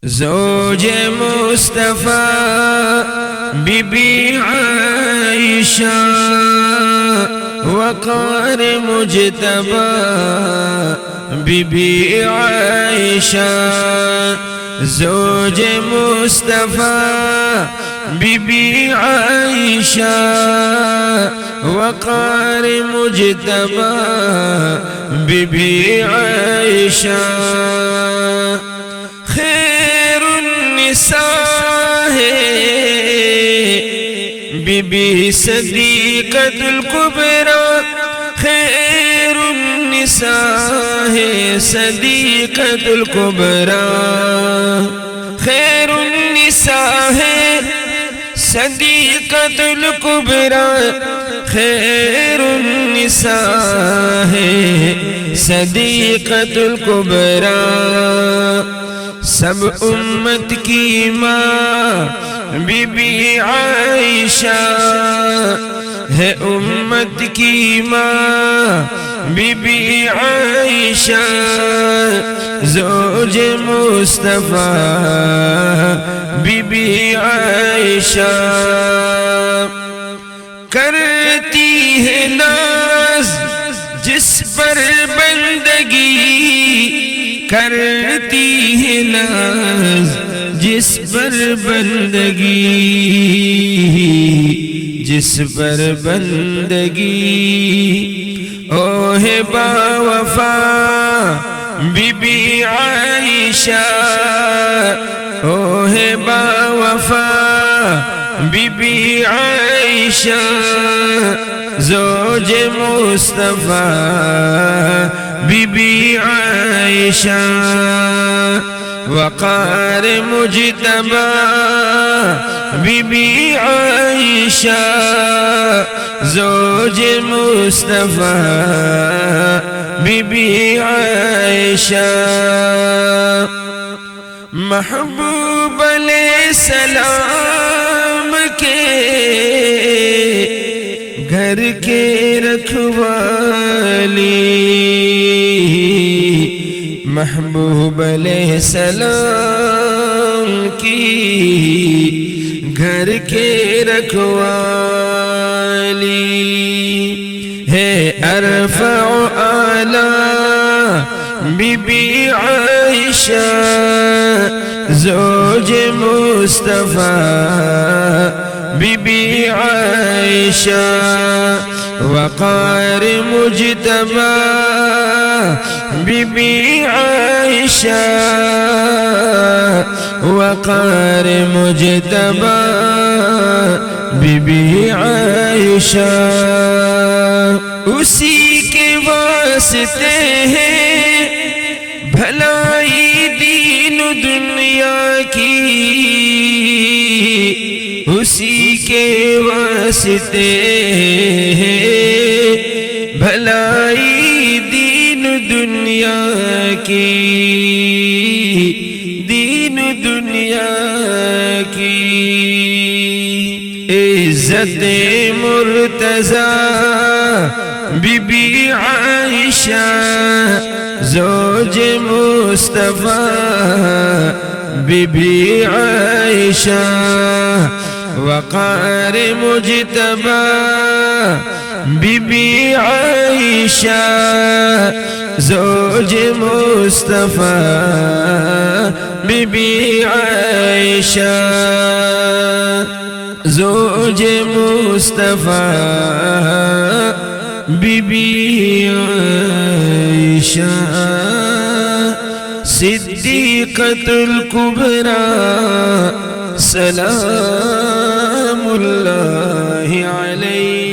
زوج Mustafa Bibi Ayesha Waqar Mujtaba Bibi Ayesha زوج Mustafa Bibi Ayesha Waqar Mujtaba Bibi Ayesha Khairunnisa ہے بی بی صدیقۃ الکبریٰ خیر النساء ہے صدیقۃ الکبریٰ خیر النساء ہے صدیقۃ الکبریٰ خیر النساء ہے صدیقۃ الکبریٰ سب امت کی ماں بی بی عائشہ ہے امت کی ماں بی بی عائشہ زوج مصطفیٰ بی بی عائشہ کرتی ہے ناز جس پر بندگی کرتی ہے ناز جس پر بندگی جس پر بندگی او ہے با وفا بی بی عائشہ او ہے با وفا بی بی عائشہ زوج مصطفیٰ بی بی عائشہ وقار مجتبی بی بی عائشہ زوج مصطفیٰ بی بی عائشہ محبوب علیہ السلام کے گھر کے رکھوالی محبوب علیہ السلام کی گھر کے رکھوالی ہے ارفع اعلی بی بی عائشہ زوج Mustafa Bibi Ayesha Waqar Mujtaba Bibi Ayesha Waqar Mujtaba Bibi Ayesha اسی کے واسطے ہیں بھلائی دین دنیا کی اسی کے واسطے ہیں بھلائی دین دنیا کی دین دنیا کی عزت مرتضیٰ بی بی عائشہ زوج مصطفیٰ بی بی عائشہ وقار مجتبی بی بی عائشہ زوج مصطفیٰ بی بی عائشہ زوج مصطفیٰ بی بی عائشہ صدیقۃ الکبریٰ سلام اللہ علیہ